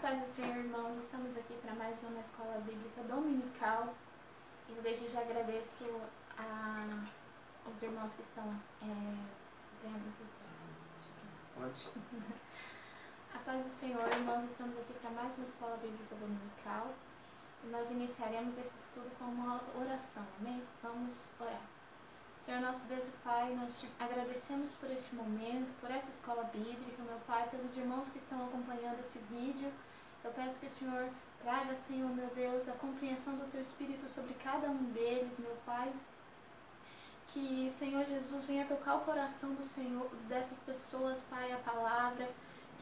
paz do Senhor, irmãos, estamos aqui para mais uma escola bíblica dominical. Eu desde já agradeço aos irmãos que estão vendo. A paz do Senhor, irmãos, estamos aqui para mais uma escola bíblica dominical. E nós iniciaremos esse estudo com uma oração, amém? Vamos orar. Senhor nosso Deus e Pai, nós te agradecemos por este momento, por essa escola bíblica, meu Pai, pelos irmãos que estão acompanhando esse vídeo. Eu peço que o Senhor traga, Senhor, meu Deus, a compreensão do Teu Espírito sobre cada um deles, meu Pai. Que, Senhor Jesus, venha tocar o coração do Senhor, dessas pessoas, Pai, a palavra.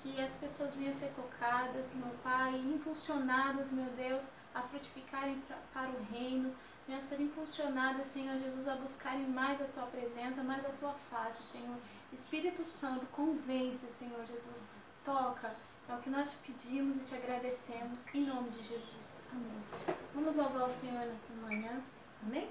Que as pessoas venham ser tocadas, meu Pai, impulsionadas, meu Deus, a frutificarem para o reino. Venham ser impulsionadas, Senhor Jesus, a buscarem mais a Tua presença, mais a Tua face, Senhor. Espírito Santo, convence, Senhor Jesus, toca. É o que nós te pedimos e te agradecemos, em nome de Jesus. Amém. Vamos louvar o Senhor nessa manhã. Amém?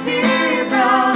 Vida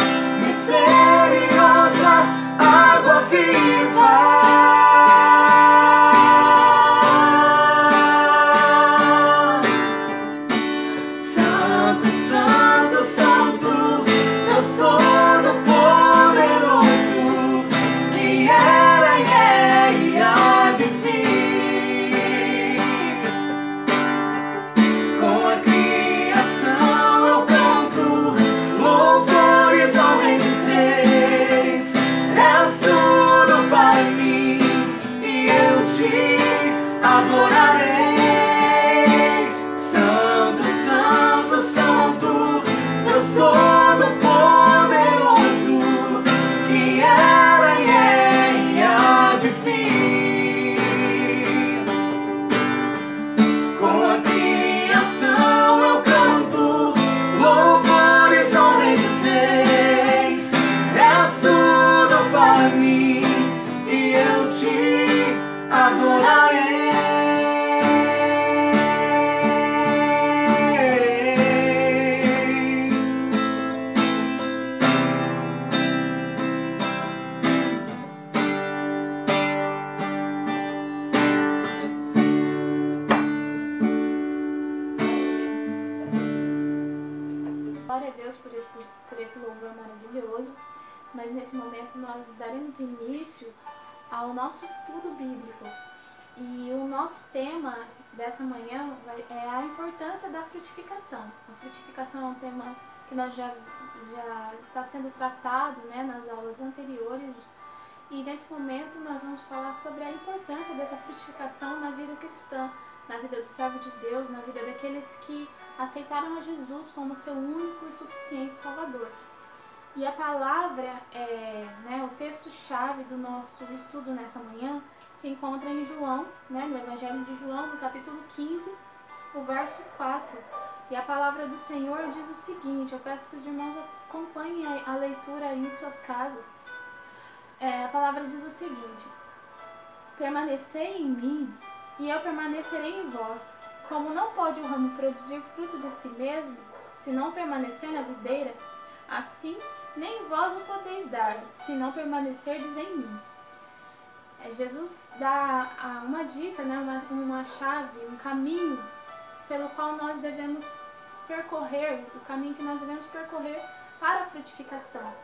Glória a Deus por esse louvor maravilhoso. Mas nesse momento nós daremos início ao nosso estudo bíblico. E o nosso tema dessa manhã é a importância da frutificação. A frutificação é um tema que nós já está sendo tratado, né, nas aulas anteriores. E nesse momento nós vamos falar sobre a importância dessa frutificação na vida cristã, na vida do servo de Deus, na vida daqueles que aceitaram a Jesus como seu único e suficiente Salvador. E a palavra, o texto-chave do nosso estudo nessa manhã se encontra em João, no Evangelho de João, no capítulo 15, o verso 4. E a palavra do Senhor diz o seguinte, eu peço que os irmãos acompanhem a leitura aí em suas casas. A palavra diz o seguinte: permanecei em mim e eu permanecerei em vós. Como não pode o ramo produzir fruto de si mesmo, se não permanecer na videira, assim nem vós o podeis dar, se não permanecerdes em mim. Jesus dá uma dica, uma chave, um caminho pelo qual nós devemos percorrer, o caminho que nós devemos percorrer para a frutificação.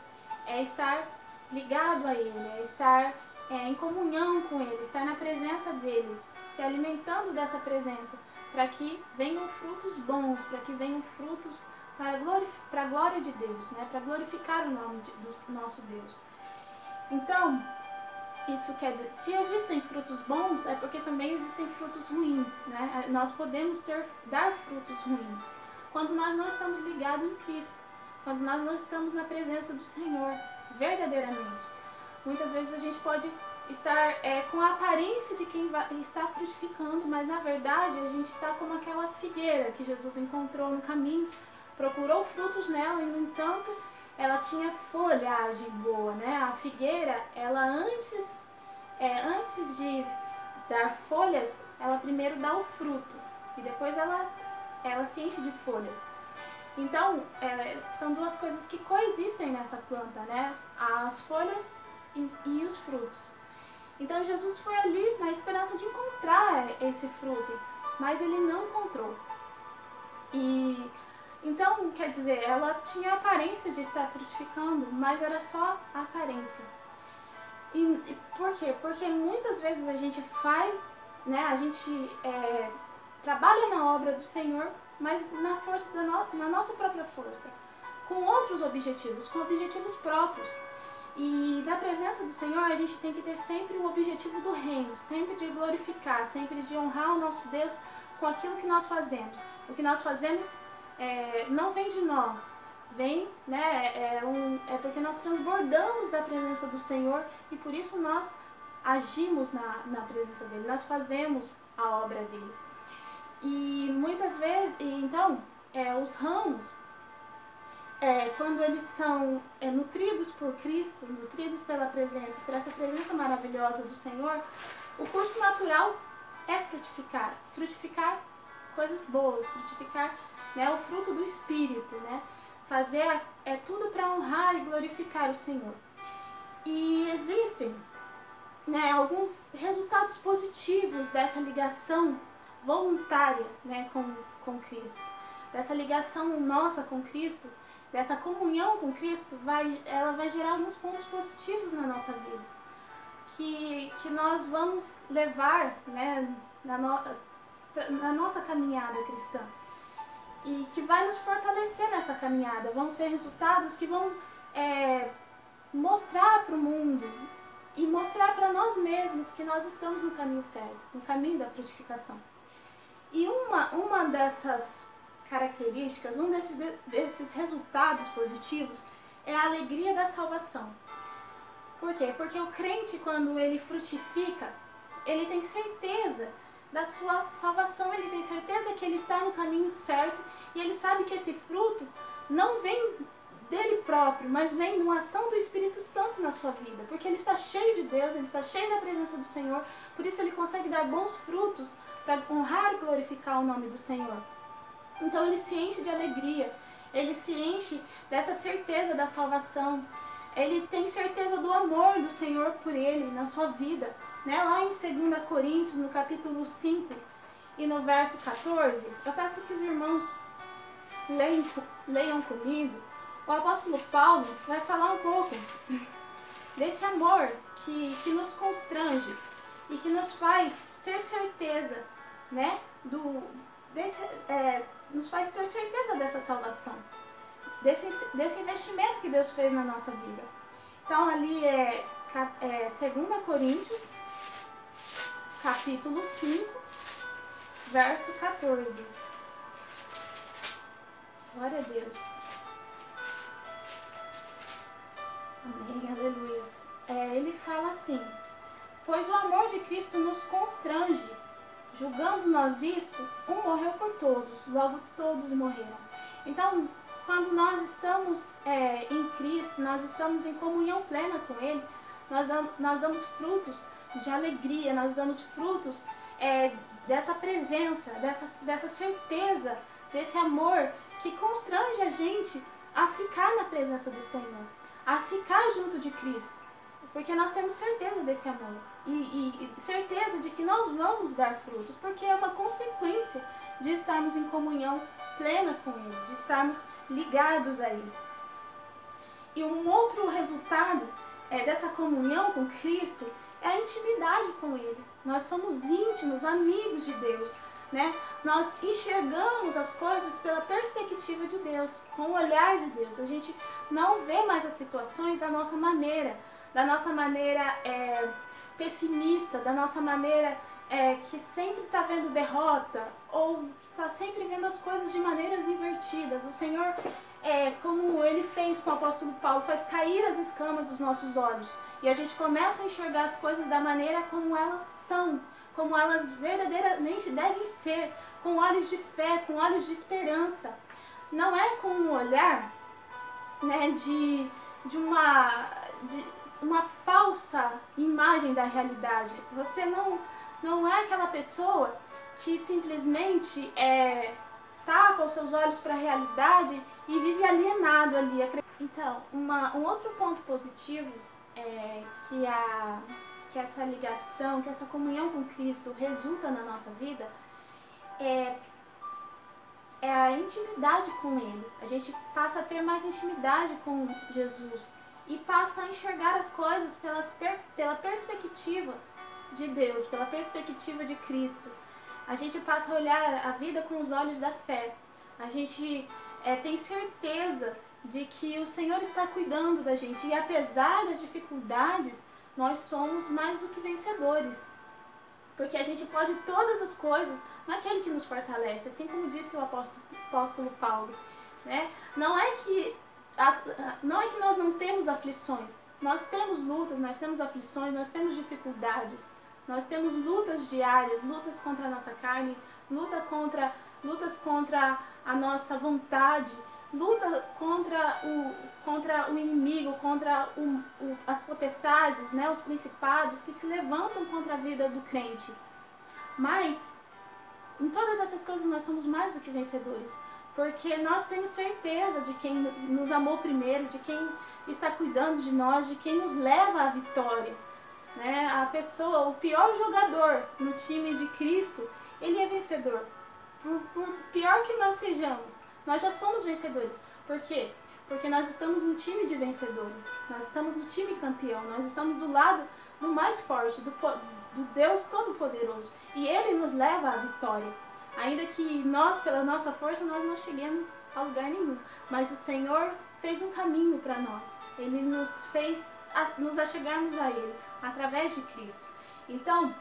É estar ligado a Ele, é estar em comunhão com Ele, estar na presença dEle, se alimentando dessa presença, para que venham frutos bons, para que venham frutos para a glória de Deus, para glorificar o nome do nosso Deus. Então, isso quer dizer, se existem frutos bons, é porque também existem frutos ruins, Nós podemos dar frutos ruins quando nós não estamos ligados em Cristo, quando nós não estamos na presença do Senhor, verdadeiramente. Muitas vezes a gente pode estar com a aparência de quem está frutificando, mas na verdade a gente está como aquela figueira que Jesus encontrou no caminho, procurou frutos nela e, no entanto, ela tinha folhagem boa, A figueira, ela antes de dar folhas, ela primeiro dá o fruto e depois ela se enche de folhas. Então, são duas coisas que coexistem nessa planta, As folhas e os frutos. Então, Jesus foi ali na esperança de encontrar esse fruto, mas ele não encontrou. Então, quer dizer, ela tinha a aparência de estar frutificando, mas era só a aparência. E por quê? Porque muitas vezes a gente faz, a gente trabalha na obra do Senhor, mas na nossa própria força, com outros objetivos, com objetivos próprios. E na presença do Senhor a gente tem que ter sempre o objetivo do reino, sempre de glorificar, sempre de honrar o nosso Deus com aquilo que nós fazemos. O que nós fazemos não vem de nós, vem, é porque nós transbordamos da presença do Senhor e por isso nós agimos na presença dele, nós fazemos a obra dele. E muitas vezes, então, os ramos, quando eles são nutridos por Cristo, nutridos pela presença, por essa presença maravilhosa do Senhor, o curso natural é frutificar. Frutificar coisas boas, frutificar o fruto do Espírito, fazer tudo para honrar e glorificar o Senhor. E existem alguns resultados positivos dessa ligação voluntária com Cristo, dessa ligação nossa com Cristo, dessa comunhão com Cristo, ela vai gerar alguns pontos positivos na nossa vida, que nós vamos levar na nossa caminhada cristã e que vai nos fortalecer nessa caminhada. Vão ser resultados que vão mostrar para o mundo e mostrar para nós mesmos que nós estamos no caminho certo, no caminho da frutificação. E uma dessas características, um desses resultados positivos é a alegria da salvação. Por quê? Porque o crente, quando ele frutifica, ele tem certeza da sua salvação, ele tem certeza que ele está no caminho certo e ele sabe que esse fruto não vem dele próprio, mas vem de uma ação do Espírito Santo na sua vida, porque ele está cheio de Deus, ele está cheio da presença do Senhor, por isso ele consegue dar bons frutos para honrar e glorificar o nome do Senhor. Então ele se enche de alegria, ele se enche dessa certeza da salvação, ele tem certeza do amor do Senhor por ele na sua vida. Lá em 2 Coríntios, no capítulo 5 e no verso 14, eu peço que os irmãos leiam comigo, o apóstolo Paulo vai falar um pouco desse amor que nos constrange e que nos faz ter certeza, né, nos faz ter certeza dessa salvação, desse investimento que Deus fez na nossa vida. Então ali é 2 Coríntios, capítulo 5, verso 14. Glória a Deus. Amém, aleluia. Ele fala assim: pois o amor de Cristo nos constrange, julgando nós isto, um morreu por todos, logo todos morreram. Então, quando nós estamos em Cristo, nós estamos em comunhão plena com Ele, nós damos frutos de alegria, nós damos frutos dessa presença, dessa certeza, desse amor que constrange a gente a ficar na presença do Senhor, a ficar junto de Cristo, porque nós temos certeza desse amor e certeza de que nós vamos dar frutos, porque é uma consequência de estarmos em comunhão plena com Ele, de estarmos ligados a Ele. E um outro resultado dessa comunhão com Cristo é a intimidade com Ele. Nós somos íntimos, amigos de Deus, né? Nós enxergamos as coisas pela perspectiva de Deus, com o olhar de Deus. A gente não vê mais as situações da nossa maneira pessimista, da nossa maneira que sempre está vendo derrota ou está sempre vendo as coisas de maneiras invertidas. O Senhor, como Ele fez com o apóstolo Paulo, faz cair as escamas dos nossos olhos e a gente começa a enxergar as coisas da maneira como elas são, como elas verdadeiramente devem ser, com olhos de fé, com olhos de esperança. Não é com um olhar, né, de uma falsa imagem da realidade. Você não é aquela pessoa que simplesmente tapa os seus olhos para a realidade e vive alienado ali. Então, um outro ponto positivo que essa ligação, que essa comunhão com Cristo resulta na nossa vida é a intimidade com Ele. A gente passa a ter mais intimidade com Jesus e passa a enxergar as coisas pela perspectiva de Deus, pela perspectiva de Cristo. A gente passa a olhar a vida com os olhos da fé. A gente tem certeza de que o Senhor está cuidando da gente e apesar das dificuldades, nós somos mais do que vencedores. Porque a gente pode todas as coisas naquele que nos fortalece, assim como disse o apóstolo Paulo, né? Não é que nós não temos aflições, nós temos lutas, nós temos aflições, nós temos dificuldades, nós temos lutas diárias, lutas contra a nossa carne, lutas contra a nossa vontade, luta contra o inimigo, contra as potestades, né, os principados que se levantam contra a vida do crente. Mas em todas essas coisas nós somos mais do que vencedores, porque nós temos certeza de quem nos amou primeiro, de quem está cuidando de nós, de quem nos leva à vitória, né? A pessoa, o pior jogador no time de Cristo, ele é vencedor. Por pior que nós sejamos, nós já somos vencedores. Por quê? Porque nós estamos no time de vencedores, nós estamos no time campeão, nós estamos do lado do mais forte, do Deus Todo-Poderoso, e Ele nos leva à vitória. Ainda que nós, pela nossa força, nós não cheguemos a lugar nenhum. Mas o Senhor fez um caminho para nós. Ele nos fez nos achegarmos a Ele, através de Cristo. Então,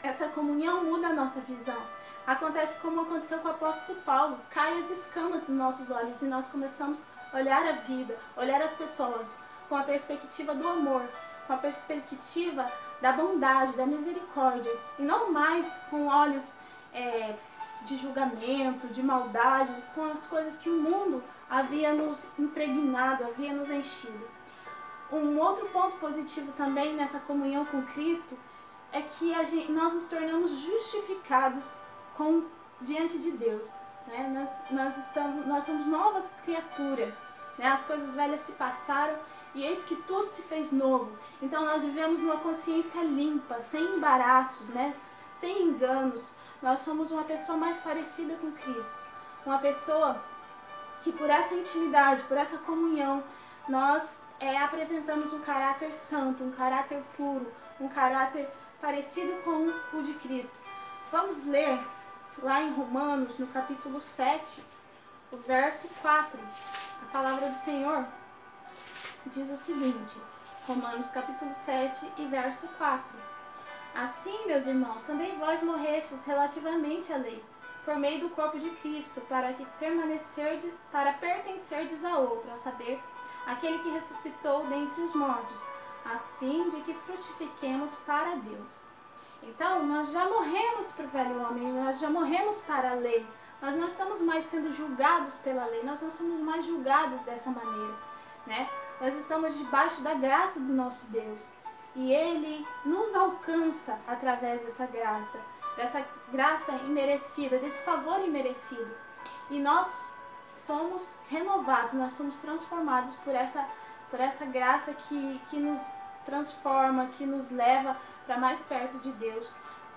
essa comunhão muda a nossa visão. Acontece como aconteceu com o apóstolo Paulo. Cai as escamas dos nossos olhos e nós começamos a olhar a vida, olhar as pessoas com a perspectiva do amor, com a perspectiva da bondade, da misericórdia. E não mais com olhos de julgamento, de maldade, com as coisas que o mundo havia nos impregnado, havia nos enchido. Um outro ponto positivo também nessa comunhão com Cristo é que nós nos tornamos justificados diante de Deus, né? Nós somos novas criaturas, né? As coisas velhas se passaram e eis que tudo se fez novo. Então nós vivemos numa consciência limpa, sem embaraços, né? Sem enganos. Nós somos uma pessoa mais parecida com Cristo, uma pessoa que por essa intimidade, por essa comunhão, nós apresentamos um caráter santo, um caráter puro, um caráter parecido com o de Cristo. Vamos ler lá em Romanos, no capítulo 7, o verso 4. A palavra do Senhor diz o seguinte, Romanos capítulo 7 e verso 4. Assim, meus irmãos, também vós morrestes relativamente à lei, por meio do corpo de Cristo, para pertencerdes a outro, a saber, aquele que ressuscitou dentre os mortos, a fim de que frutifiquemos para Deus. Então, nós já morremos para o velho homem, nós já morremos para a lei. Nós não estamos mais sendo julgados pela lei, nós não somos mais julgados dessa maneira, né? Nós estamos debaixo da graça do nosso Deus. E Ele nos alcança através dessa graça imerecida, desse favor imerecido. E nós somos renovados, nós somos transformados por essa graça que nos transforma, que nos leva para mais perto de Deus.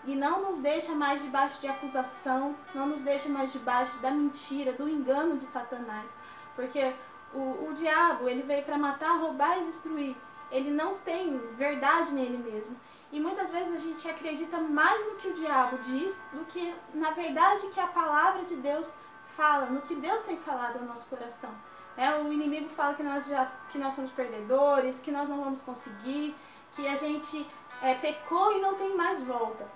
E não nos deixa mais debaixo de acusação, não nos deixa mais debaixo da mentira, do engano de Satanás. Porque o diabo, ele veio para matar, roubar e destruir. Ele não tem verdade nele mesmo. E muitas vezes a gente acredita mais no que o diabo diz do que na verdade que a palavra de Deus fala, no que Deus tem falado ao nosso coração. O inimigo fala que nós somos perdedores, que nós não vamos conseguir, que a gente pecou e não tem mais volta.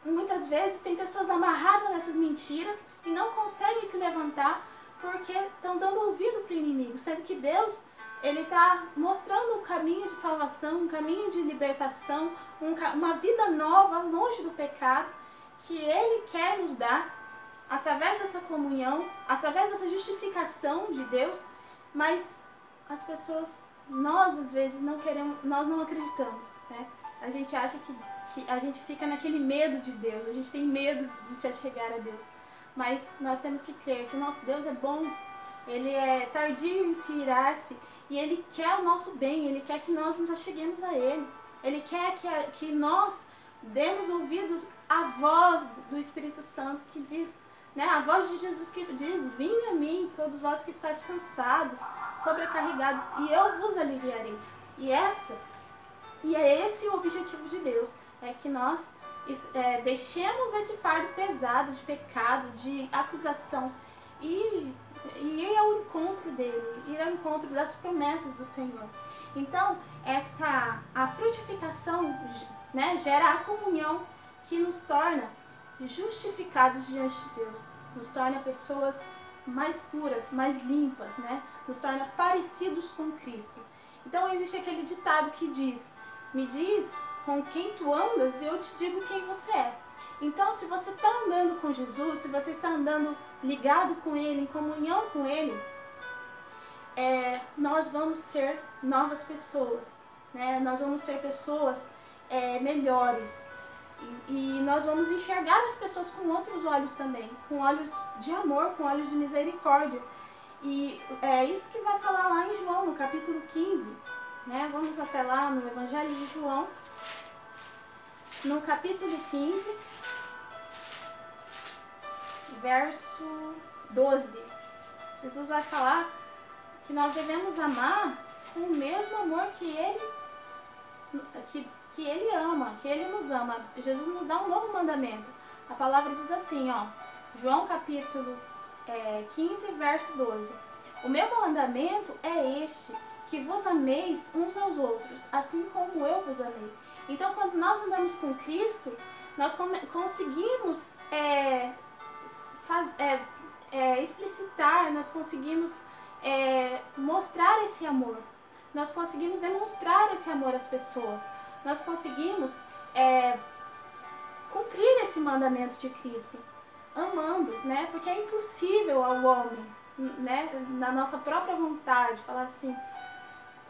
E muitas vezes tem pessoas amarradas nessas mentiras e não conseguem se levantar porque estão dando ouvido para o inimigo, sendo que Deus, Ele está mostrando um caminho de salvação, um caminho de libertação, uma vida nova, longe do pecado, que Ele quer nos dar através dessa comunhão, através dessa justificação de Deus, mas as pessoas, nós às vezes não queremos, nós não acreditamos, né? A gente acha que a gente fica naquele medo de Deus, a gente tem medo de se achegar a Deus, mas nós temos que crer que o nosso Deus é bom, Ele é tardio em se irar-se, e Ele quer o nosso bem, Ele quer que nós nos acheguemos a Ele. Ele quer que nós demos ouvidos à voz do Espírito Santo que diz, né, a voz de Jesus que diz, vinde a mim, todos vós que estáis cansados, sobrecarregados, e eu vos aliviarei. E é esse o objetivo de Deus, é que nós deixemos esse fardo pesado de pecado, de acusação, e ir ao encontro dele, ir ao encontro das promessas do Senhor. Então, a frutificação, né, gera a comunhão que nos torna justificados diante de Deus, nos torna pessoas mais puras, mais limpas, né, nos torna parecidos com Cristo. Então, existe aquele ditado que diz, me diz com quem tu andas e eu te digo quem você é. Então, se você está andando com Jesus, se você está andando ligado com Ele, em comunhão com Ele, nós vamos ser novas pessoas, né? Nós vamos ser pessoas melhores. E nós vamos enxergar as pessoas com outros olhos também, com olhos de amor, com olhos de misericórdia. E é isso que vai falar lá em João, no capítulo 15. Né? Vamos até lá no Evangelho de João, no capítulo 15, verso 12. Jesus vai falar que nós devemos amar com o mesmo amor que Ele ama, que Ele nos ama. Jesus nos dá um novo mandamento. A palavra diz assim, ó, João capítulo 15, verso 12. O meu mandamento é este, que vos ameis uns aos outros, assim como eu vos amei. Então, quando nós andamos com Cristo, nós conseguimos explicitar, nós conseguimos mostrar esse amor. Nós conseguimos demonstrar esse amor às pessoas. Nós conseguimos cumprir esse mandamento de Cristo, amando, né? Porque é impossível ao homem, né, na nossa própria vontade, falar assim,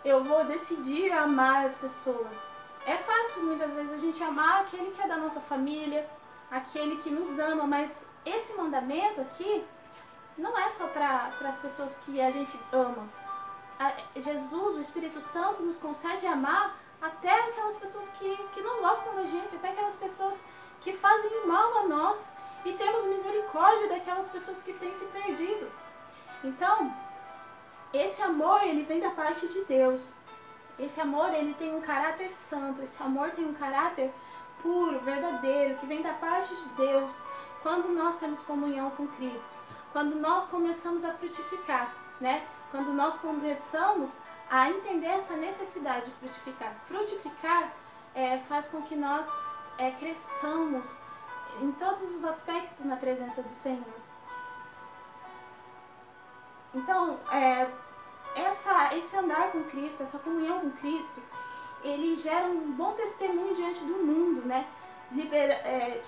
eu vou decidir amar as pessoas. É fácil muitas vezes a gente amar aquele que é da nossa família, aquele que nos ama, mas esse mandamento aqui não é só para as pessoas que a gente ama. Jesus, o Espírito Santo, nos concede amar até aquelas pessoas que não gostam da gente, até aquelas pessoas que fazem mal a nós, e temos misericórdia daquelas pessoas que têm se perdido. Então, esse amor, ele vem da parte de Deus. Esse amor, ele tem um caráter santo. Esse amor tem um caráter puro, verdadeiro, que vem da parte de Deus. Quando nós temos comunhão com Cristo, quando nós começamos a frutificar, né? Quando nós começamos a entender essa necessidade de frutificar. Frutificar faz com que nós cresçamos em todos os aspectos na presença do Senhor. Então, esse andar com Cristo, essa comunhão com Cristo, ele gera um bom testemunho diante do mundo, né?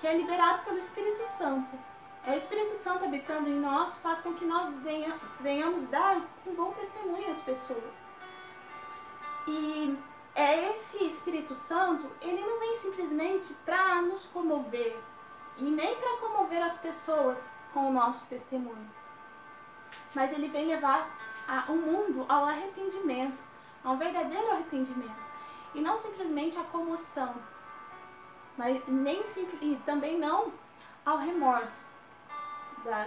Que é liberado pelo Espírito Santo. O Espírito Santo habitando em nós faz com que nós venhamos dar um bom testemunho às pessoas. E esse Espírito Santo, ele não vem simplesmente para nos comover e nem para comover as pessoas com o nosso testemunho, mas ele vem levar o mundo ao arrependimento, a um verdadeiro arrependimento, e não simplesmente a comoção, mas e também não ao remorso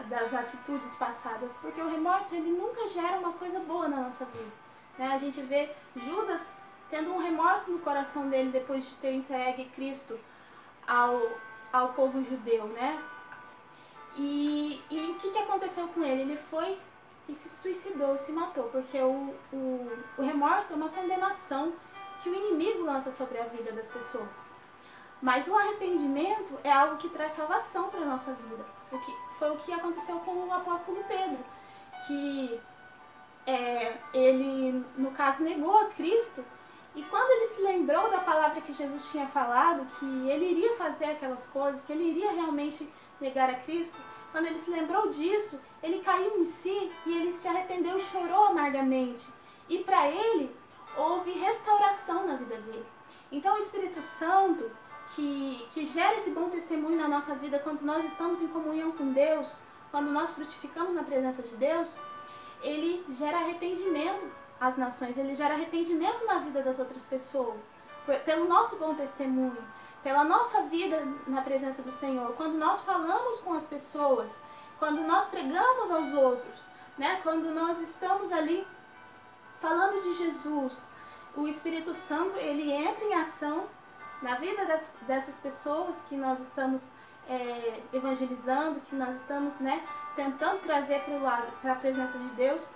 das atitudes passadas, porque o remorso, ele nunca gera uma coisa boa na nossa vida, né? A gente vê Judas tendo um remorso no coração dele depois de ter entregue Cristo ao povo judeu, né? E o que aconteceu com ele? Ele foi e se suicidou, se matou, porque o remorso é uma condenação que o inimigo lança sobre a vida das pessoas. Mas o arrependimento é algo que traz salvação para a nossa vida. Foi o que aconteceu com o apóstolo Pedro, que ele, no caso, negou a Cristo, e quando ele se lembrou da palavra que Jesus tinha falado, que ele iria fazer aquelas coisas, que ele iria realmente negar a Cristo, quando ele se lembrou disso, ele caiu em si e ele se arrependeu e chorou amargamente. E para ele, houve restauração na vida dele. Então o Espírito Santo, que gera esse bom testemunho na nossa vida quando nós estamos em comunhão com Deus, quando nós frutificamos na presença de Deus, ele gera arrependimento às nações, ele gera arrependimento na vida das outras pessoas, pelo nosso bom testemunho, pela nossa vida na presença do Senhor, quando nós falamos com as pessoas, quando nós pregamos aos outros, né? Quando nós estamos ali falando de Jesus, o Espírito Santo, ele entra em ação na vida dessas pessoas que nós estamos evangelizando, que nós estamos, né, tentando trazer para a presença de Deus,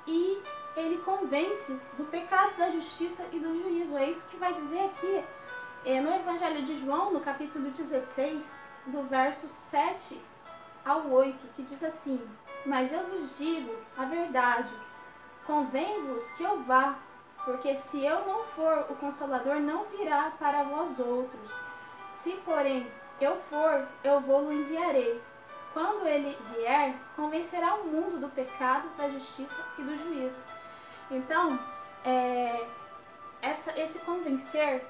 e ele convence do pecado, da justiça e do juízo. É isso que vai dizer aqui no Evangelho de João, no capítulo 16, do verso 7 ao 8, que diz assim: mas eu vos digo a verdade, convém-vos que eu vá, porque se eu não for, o Consolador não virá para vós outros. Se, porém, eu for, eu vou-lo enviarei. Quando ele vier, convencerá o mundo do pecado, da justiça e do juízo. Então, esse convencer,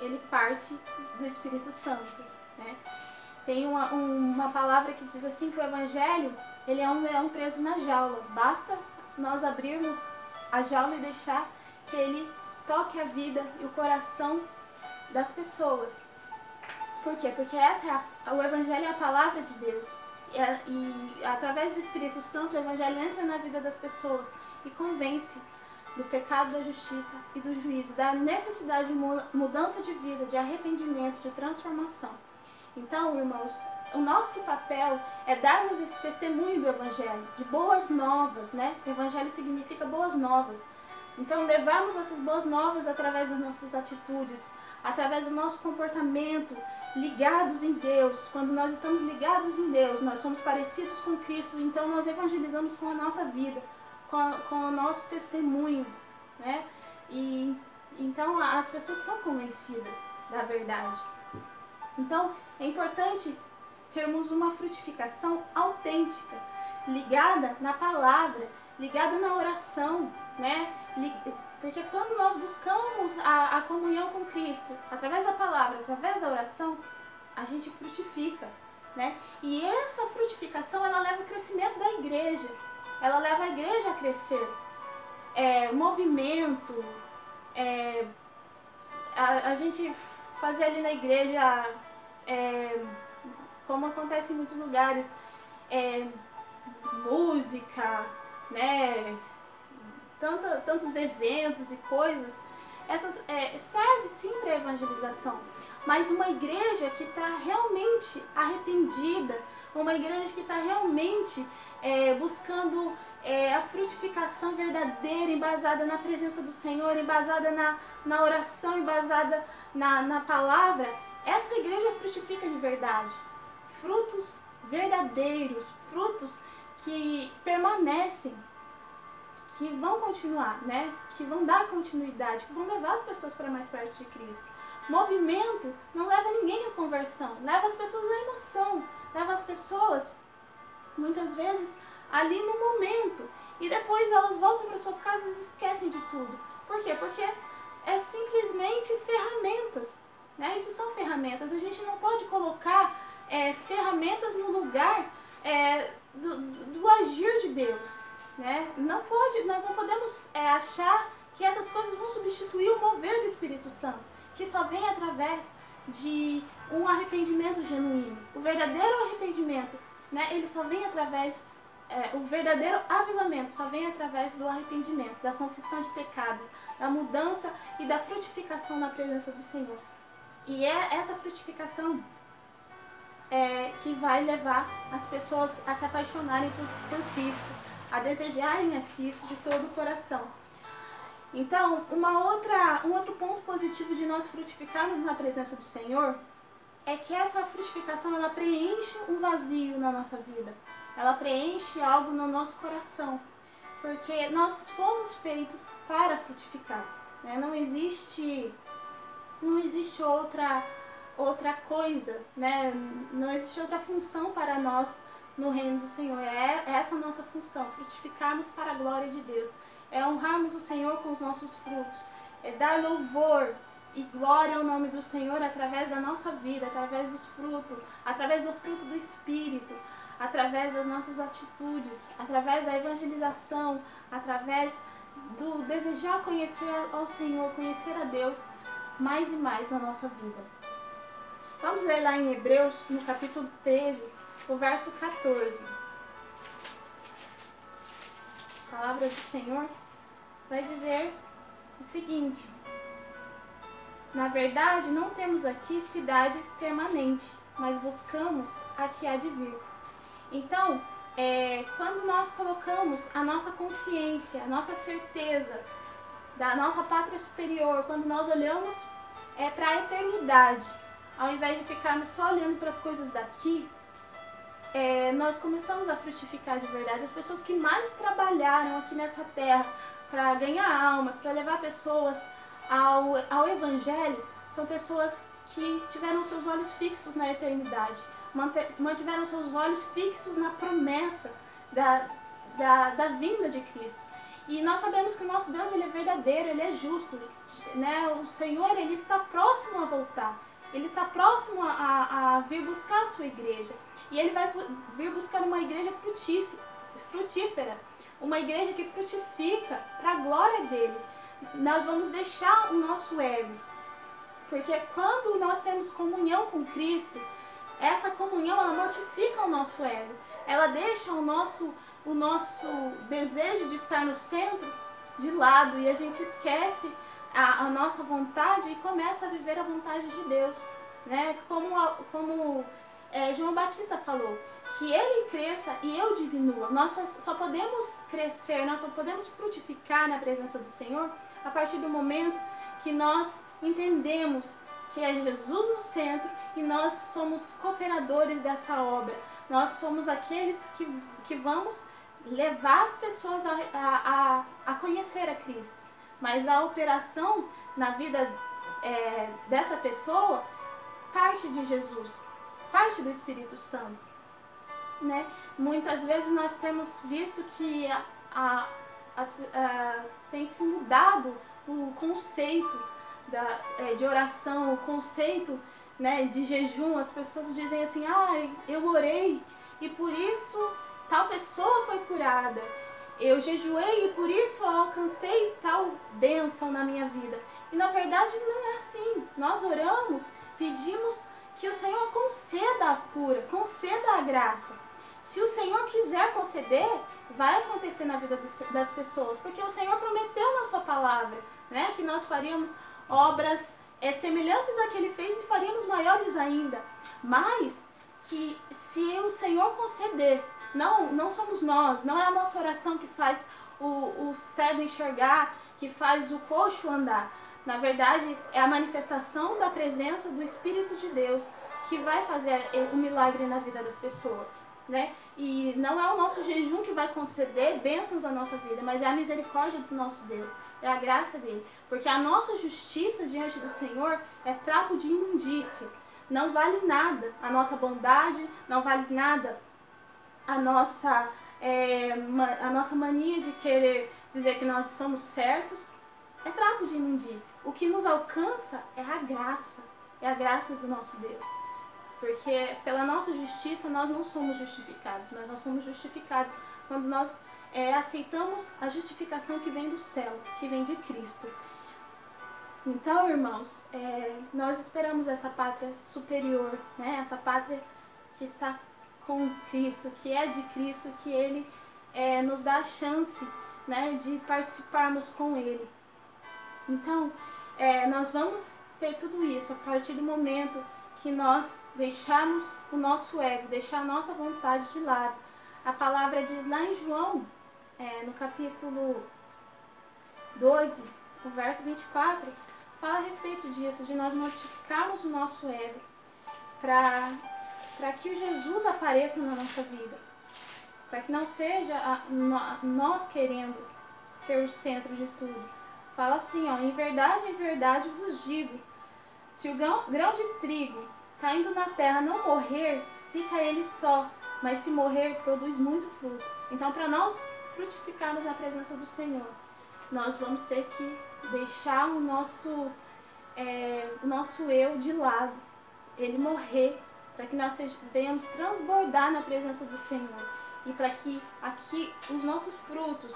ele parte do Espírito Santo, né? Tem uma palavra que diz assim, que o Evangelho, ele é um leão preso na jaula. Basta nós abrirmos a jaula e deixar que ele toque a vida e o coração das pessoas. Por quê? Porque o Evangelho é a palavra de Deus. E através do Espírito Santo, o Evangelho entra na vida das pessoas e convence do pecado, da justiça e do juízo, da necessidade de mudança de vida, de arrependimento, de transformação. Então, irmãos, o nosso papel é darmos esse testemunho do Evangelho, de boas novas, né? O Evangelho significa boas novas. Então, levarmos essas boas novas através das nossas atitudes, através do nosso comportamento, ligados em Deus. Quando nós estamos ligados em Deus, nós somos parecidos com Cristo, então nós evangelizamos com a nossa vida, com o nosso testemunho, né? E então as pessoas são convencidas da verdade. Então, é importante termos uma frutificação autêntica, ligada na palavra, ligada na oração, né? Porque quando nós buscamos a comunhão com Cristo, através da palavra, através da oração, a gente frutifica, né? E essa frutificação, ela leva ao crescimento da igreja, ela leva a igreja a crescer. Movimento, a gente fazer ali na igreja, como acontece em muitos lugares, música, né, tantos eventos e coisas, serve sim para a evangelização, mas uma igreja que está realmente arrependida, uma igreja que está realmente buscando a frutificação verdadeira, embasada na presença do Senhor, embasada na oração, embasada na palavra, essa igreja frutifica de verdade. Frutos verdadeiros, frutos que permanecem, que vão continuar, né? Que vão dar continuidade, que vão levar as pessoas para mais perto de Cristo. Movimento não leva ninguém à conversão, leva as pessoas à emoção, leva as pessoas, muitas vezes, ali no momento, e depois elas voltam para suas casas e esquecem de tudo. Por quê? Porque é simplesmente ferramentas, né? Isso são ferramentas. A gente não pode colocar ferramentas no lugar do agir de Deus, né? Nós não podemos achar que essas coisas vão substituir o mover do Espírito Santo, que só vem através de um arrependimento genuíno. O verdadeiro arrependimento, né? Ele só vem através o verdadeiro avivamento só vem através do arrependimento, da confissão de pecados, da mudança e da frutificação na presença do Senhor. E é essa frutificação que vai levar as pessoas a se apaixonarem por Cristo, a desejarem a Cristo de todo o coração. Então, um outro ponto positivo de nós frutificarmos na presença do Senhor é que essa frutificação ela preenche um vazio na nossa vida. Ela preenche algo no nosso coração, porque nós fomos feitos para frutificar, né? Não existe outra coisa, né? Não existe outra função para nós no reino do Senhor. É essa a nossa função, frutificarmos para a glória de Deus. É honrarmos o Senhor com os nossos frutos, é dar louvor e glória ao nome do Senhor através da nossa vida, através dos frutos, através do fruto do Espírito, através das nossas atitudes, através da evangelização, através do desejar conhecer ao Senhor, conhecer a Deus mais e mais na nossa vida. Vamos ler lá em Hebreus, no capítulo 13, o verso 14. A palavra do Senhor vai dizer o seguinte: na verdade, não temos aqui cidade permanente, mas buscamos a que há de vir. Então, quando nós colocamos a nossa consciência, a nossa certeza da nossa pátria superior, quando nós olhamos para a eternidade, ao invés de ficarmos só olhando para as coisas daqui, nós começamos a frutificar de verdade. As pessoas que mais trabalharam aqui nessa terra para ganhar almas, para levar pessoas ao Evangelho, são pessoas que tiveram seus olhos fixos na eternidade, mantiveram seus olhos fixos na promessa da vinda de Cristo. E nós sabemos que o nosso Deus ele é verdadeiro, ele é justo, né? O Senhor ele está próximo a voltar, ele está próximo a vir buscar a sua igreja. E ele vai vir buscar uma igreja frutífera, uma igreja que frutifica para a glória dele. Nós vamos deixar o nosso ego, porque quando nós temos comunhão com Cristo, essa comunhão ela mortifica o nosso ego, ela deixa o nosso desejo de estar no centro de lado e a gente esquece a nossa vontade e começa a viver a vontade de Deus, né? Como João Batista falou, que ele cresça e eu diminua. Nós só podemos crescer, nós só podemos frutificar na presença do Senhor a partir do momento que nós entendemos que é Jesus no centro e nós somos cooperadores dessa obra. Nós somos aqueles que vamos levar as pessoas a conhecer a Cristo. Mas a operação na vida dessa pessoa parte de Jesus, parte do Espírito Santo, né? Muitas vezes nós temos visto que tem se mudado o conceito de oração, o conceito, né, de jejum. As pessoas dizem assim: eu orei e por isso tal pessoa foi curada, eu jejuei e por isso eu alcancei tal bênção na minha vida. E na verdade não é assim. Nós oramos, pedimos que o Senhor conceda a cura, conceda a graça. Se o Senhor quiser conceder, vai acontecer na vida das pessoas, porque o Senhor prometeu na sua palavra, né, que nós faríamos obras semelhantes à que Ele fez e faríamos maiores ainda. Mas que se o Senhor conceder, não somos nós, não é a nossa oração que faz o cego enxergar, que faz o coxo andar. Na verdade, é a manifestação da presença do Espírito de Deus que vai fazer o milagre na vida das pessoas, né? E não é o nosso jejum que vai conceder bênçãos à nossa vida, mas é a misericórdia do nosso Deus, é a graça dele. Porque a nossa justiça diante do Senhor é trapo de imundícia. Não vale nada a nossa bondade, não vale nada a nossa mania de querer dizer que nós somos certos. É trapo de imundícia. O que nos alcança é a graça do nosso Deus. Porque pela nossa justiça nós não somos justificados, mas nós somos justificados quando nós aceitamos a justificação que vem do céu, que vem de Cristo. Então, irmãos, nós esperamos essa pátria superior, né? Essa pátria que está com Cristo, que é de Cristo, que Ele nos dá a chance, né, de participarmos com Ele. Então, nós vamos ter tudo isso a partir do momento que nós deixarmos o nosso ego, deixar a nossa vontade de lado. A palavra diz lá em João, no capítulo 12, o verso 24, fala a respeito disso, de nós mortificarmos o nosso ego para que o Jesus apareça na nossa vida, para que não seja nós querendo ser o centro de tudo. Fala assim, ó, em verdade vos digo, se o grão de trigo caindo na terra não morrer, fica ele só, mas se morrer, produz muito fruto. Então, para nós frutificarmos na presença do Senhor, nós vamos ter que deixar o nosso eu de lado, ele morrer, para que nós venhamos transbordar na presença do Senhor e para que aqui os nossos frutos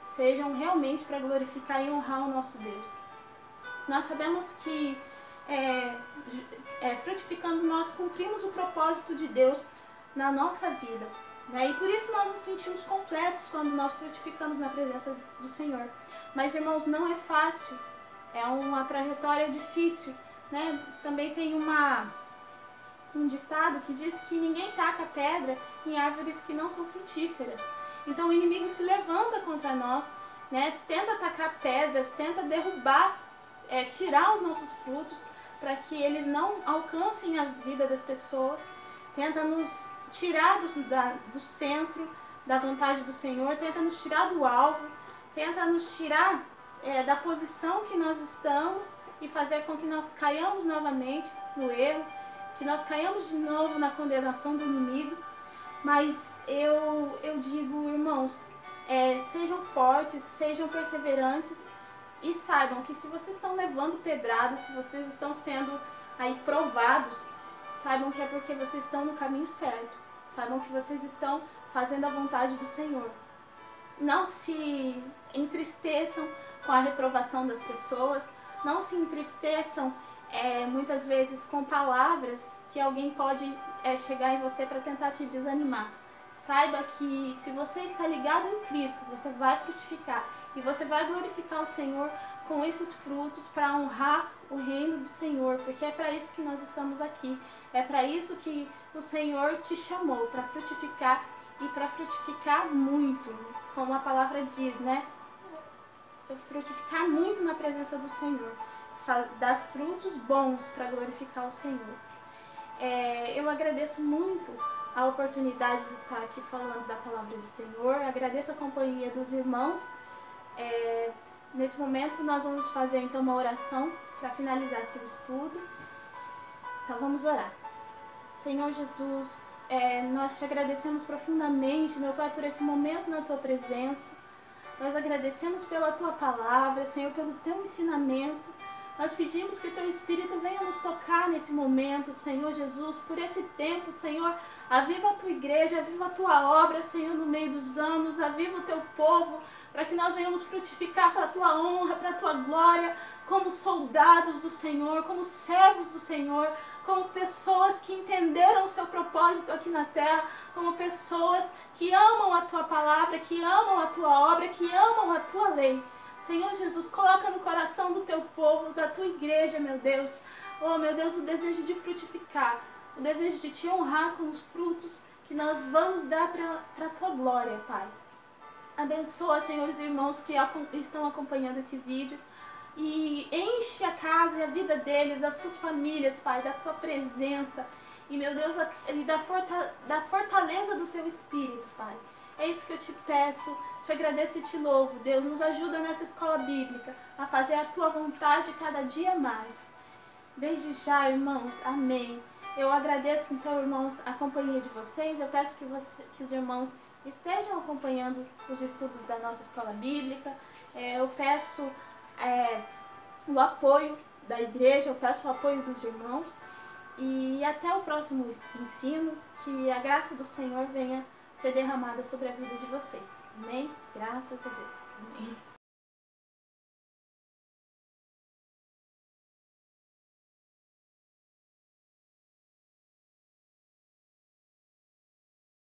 sejam realmente para glorificar e honrar o nosso Deus. Nós sabemos que frutificando nós cumprimos o propósito de Deus na nossa vida, né? E por isso nós nos sentimos completos quando nós frutificamos na presença do Senhor. Mas, irmãos, não é fácil, é uma trajetória difícil, né? Também tem um ditado que diz que ninguém taca pedra em árvores que não são frutíferas. Então o inimigo se levanta contra nós, né? Tenta atacar pedras, tenta derrubar, tirar os nossos frutos para que eles não alcancem a vida das pessoas, tenta nos tirar do centro da vontade do Senhor, tenta nos tirar do alvo, tenta nos tirar da posição que nós estamos e fazer com que nós caiamos novamente no erro, que nós caiamos de novo na condenação do inimigo. Mas eu digo, irmãos, sejam fortes, sejam perseverantes e saibam que se vocês estão levando pedradas, se vocês estão sendo aí provados, saibam que é porque vocês estão no caminho certo, saibam que vocês estão fazendo a vontade do Senhor. Não se entristeçam com a reprovação das pessoas, não se entristeçam muitas vezes com palavras que alguém pode chegar em você para tentar te desanimar. Saiba que se você está ligado em Cristo, você vai frutificar e você vai glorificar o Senhor com esses frutos para honrar o reino do Senhor, porque é para isso que nós estamos aqui, é para isso que o Senhor te chamou, para frutificar e para frutificar muito, como a palavra diz, né? Frutificar muito na presença do Senhor, dar frutos bons para glorificar o Senhor. Eu agradeço muito a oportunidade de estar aqui falando da palavra do Senhor, agradeço a companhia dos irmãos. Nesse momento nós vamos fazer então uma oração para finalizar aqui o estudo. Então vamos orar. Senhor Jesus, nós te agradecemos profundamente, meu Pai, por esse momento na tua presença. Nós agradecemos pela tua palavra, Senhor, pelo teu ensinamento. Nós pedimos que o teu Espírito venha nos tocar nesse momento, Senhor Jesus, por esse tempo, Senhor. Aviva a tua igreja, aviva a tua obra, Senhor, no meio dos anos, aviva o teu povo, para que nós venhamos frutificar para a tua honra, para a tua glória, como soldados do Senhor, como servos do Senhor, como pessoas que entenderam o seu propósito aqui na terra, como pessoas que amam a tua palavra, que amam a tua obra, que amam a tua lei. Senhor Jesus, coloca no coração do teu povo, da tua igreja, meu Deus, oh meu Deus, o desejo de frutificar, o desejo de te honrar com os frutos que nós vamos dar para a tua glória, Pai. Abençoa, Senhor, os irmãos que estão acompanhando esse vídeo e enche a casa e a vida deles, das suas famílias, Pai, da tua presença e, meu Deus, e da fortaleza do teu Espírito, Pai. É isso que eu te peço, te agradeço e te louvo. Deus, nos ajuda nessa escola bíblica a fazer a tua vontade cada dia mais. Desde já, irmãos, amém. Eu agradeço, então, irmãos, a companhia de vocês. Eu peço que os irmãos estejam acompanhando os estudos da nossa escola bíblica. Eu peço o apoio da igreja, eu peço o apoio dos irmãos. E até o próximo ensino, que a graça do Senhor venha ser derramada sobre a vida de vocês. Amém? Graças a Deus. Amém.